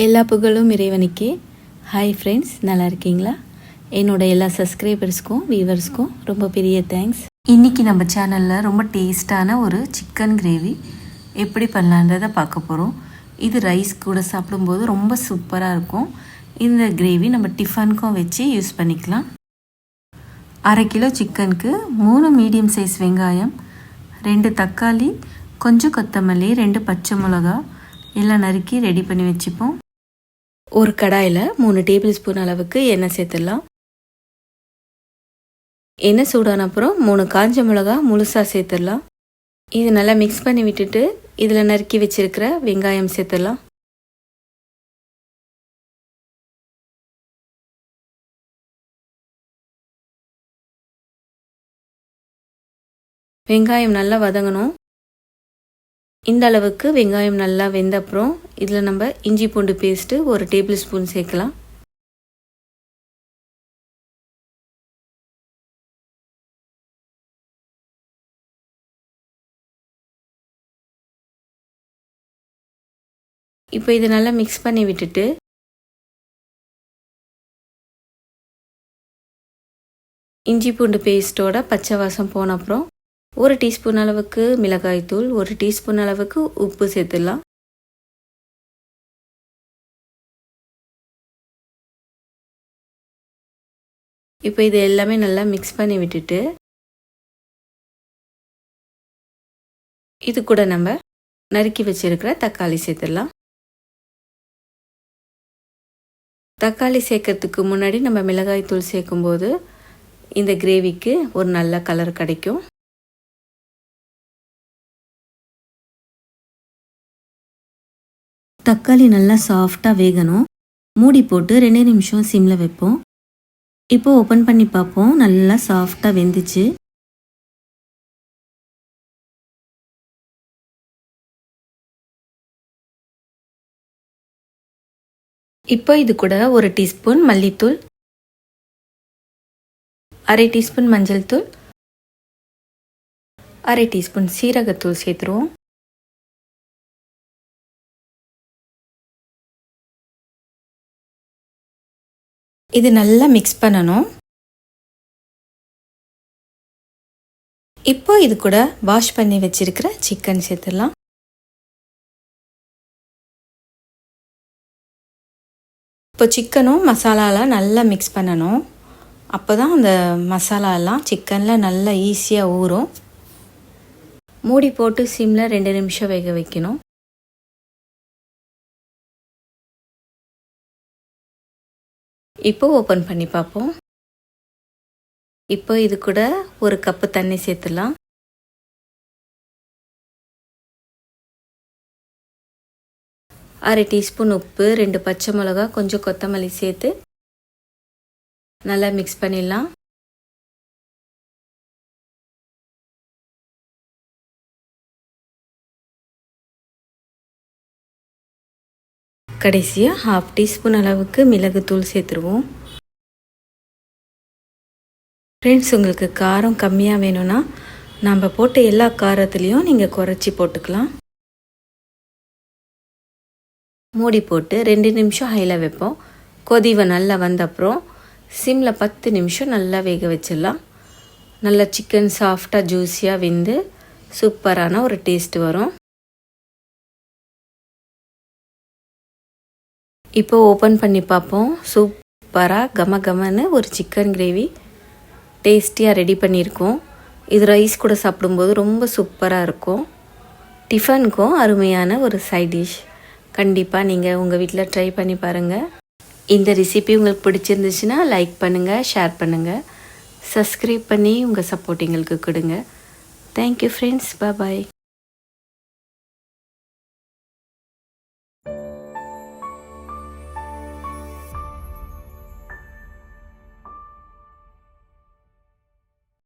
எல்லா புகழும் இறைவனுக்கே. ஹாய் ஃப்ரெண்ட்ஸ், நல்லா இருக்கீங்களா? என்னோட எல்லா சப்ஸ்கிரைபர்ஸ்க்கும் வியூவர்ஸ்க்கும் ரொம்ப பெரிய தேங்க்ஸ். இன்றைக்கி நம்ம சேனலில் ரொம்ப டேஸ்டான ஒரு சிக்கன் கிரேவி எப்படி பண்ணலான்றதை பார்க்க போகிறோம். இது ரைஸ் கூட சாப்பிடும்போது ரொம்ப சூப்பராக இருக்கும். இந்த கிரேவி நம்ம டிஃபனுக்கும் வச்சு யூஸ் பண்ணிக்கலாம். 1/2 கிலோ சிக்கனுக்கு 3 மீடியம் சைஸ் வெங்காயம், 2 தக்காளி, கொஞ்சம் கொத்தமல்லி, 2 பச்சை மிளகா எல்லாம் நறுக்கி ரெடி பண்ணி வச்சுப்போம். ஒரு கடாயில் 3 டேபிள் ஸ்பூன் அளவுக்கு எண்ணெய் சேர்த்துடலாம். எண்ணெய் சூடான அப்புறம் 3 காஞ்ச மிளகா முழுசாக சேர்த்துடலாம். இது நல்லா மிக்ஸ் பண்ணி விட்டுட்டு இதில் நறுக்கி வச்சிருக்கிற வெங்காயம் சேர்த்துடலாம். வெங்காயம் நல்லா வதங்கணும். இந்த அளவுக்கு வெங்காயம் நல்லா வெந்த அப்புறம் இதில் நம்ம இஞ்சி பூண்டு பேஸ்ட்டு 1 டேபிள் ஸ்பூன் சேர்க்கலாம். இப்போ இதை நல்லா மிக்ஸ் பண்ணி விட்டுட்டு இஞ்சி பூண்டு பேஸ்ட்டோட பச்சை வாசம் போன அப்புறம் 1 டீஸ்பூன் அளவுக்கு மிளகாய்த்தூள், 1 டீஸ்பூன் அளவுக்கு உப்பு சேர்த்துடலாம். இப்போ இது எல்லாமே நல்லா மிக்ஸ் பண்ணி விட்டுட்டு இது கூட நம்ம நறுக்கி வச்சிருக்கிற தக்காளி சேர்த்துடலாம். தக்காளி சேர்க்கறதுக்கு முன்னாடி நம்ம மிளகாய்த்தூள் சேர்க்கும்போது இந்த கிரேவிக்கு ஒரு நல்ல கலர் கிடைக்கும். தக்காளி நல்லா சாஃப்டாக வேகணும். மூடி போட்டு 2 நிமிஷம் சிம்மில் வைப்போம். இப்போ ஓப்பன் பண்ணி பார்ப்போம். நல்லா சாஃப்டாக வெந்துச்சு. இப்போ இது கூட 1 டீஸ்பூன் மல்லித்தூள், 1/2 டீஸ்பூன் மஞ்சள் தூள், 1/2 டீஸ்பூன் சீரகத்தூள் சேர்த்துருவோம். இது நல்லா மிக்ஸ் பண்ணணும். இப்போ இது கூட வாஷ் பண்ணி வச்சிருக்கிற சிக்கன் சேர்த்துடலாம். இப்போ சிக்கனும் மசாலாலாம் நல்லா மிக்ஸ் பண்ணணும். அப்போ தான் அந்த மசாலாலாம் சிக்கனில் நல்லா ஈஸியாக ஊறும். மூடி போட்டு சிம்மில் 2 நிமிஷம் வேக வைக்கணும். இப்போ ஓப்பன் பண்ணி பார்ப்போம். இப்போ இது கூட 1 கப்பு தண்ணி சேர்த்துடலாம். அரை டீஸ்பூன் உப்பு, 2 பச்சை மிளகா, கொஞ்சம் கொத்தமல்லி சேர்த்து நல்லா மிக்ஸ் பண்ணிடலாம். கடைசியாக 1/2 டீஸ்பூன் அளவுக்கு மிளகுத்தூள் சேர்த்துருவோம். ஃப்ரெண்ட்ஸ், உங்களுக்கு காரம் கம்மியாக வேணும்னா நம்ம போட்ட எல்லா காரத்துலேயும் நீங்கள் குறைச்சி போட்டுக்கலாம். மூடி போட்டு 2 நிமிஷம் ஹையில் வைப்போம். கொதிவை நல்லா வந்த அப்புறம் சிம்மில் 10 நிமிஷம் நல்லா வேக வச்சிடலாம். நல்லா சிக்கன் சாஃப்டாக ஜூஸியாக வெந்து சூப்பரான ஒரு டேஸ்ட் வரும். இப்போ ஓப்பன் பண்ணி பார்ப்போம். சூப்பராக கமன்னு ஒரு சிக்கன் கிரேவி டேஸ்டியாக ரெடி பண்ணியிருக்கோம். இது ரைஸ் கூட சாப்பிடும்போது ரொம்ப சூப்பராக இருக்கும். டிஃபனுக்கும் அருமையான ஒரு சைட் டிஷ். கண்டிப்பாக நீங்கள் உங்கள் வீட்டில் ட்ரை பண்ணி பாருங்கள். இந்த ரெசிபி உங்களுக்கு பிடிச்சிருந்துச்சுன்னா லைக் பண்ணுங்கள், ஷேர் பண்ணுங்கள், சப்ஸ்கிரைப் பண்ணி உங்கள் சப்போர்ட் எங்களுக்கு கொடுங்க. Thank you friends. பாய்.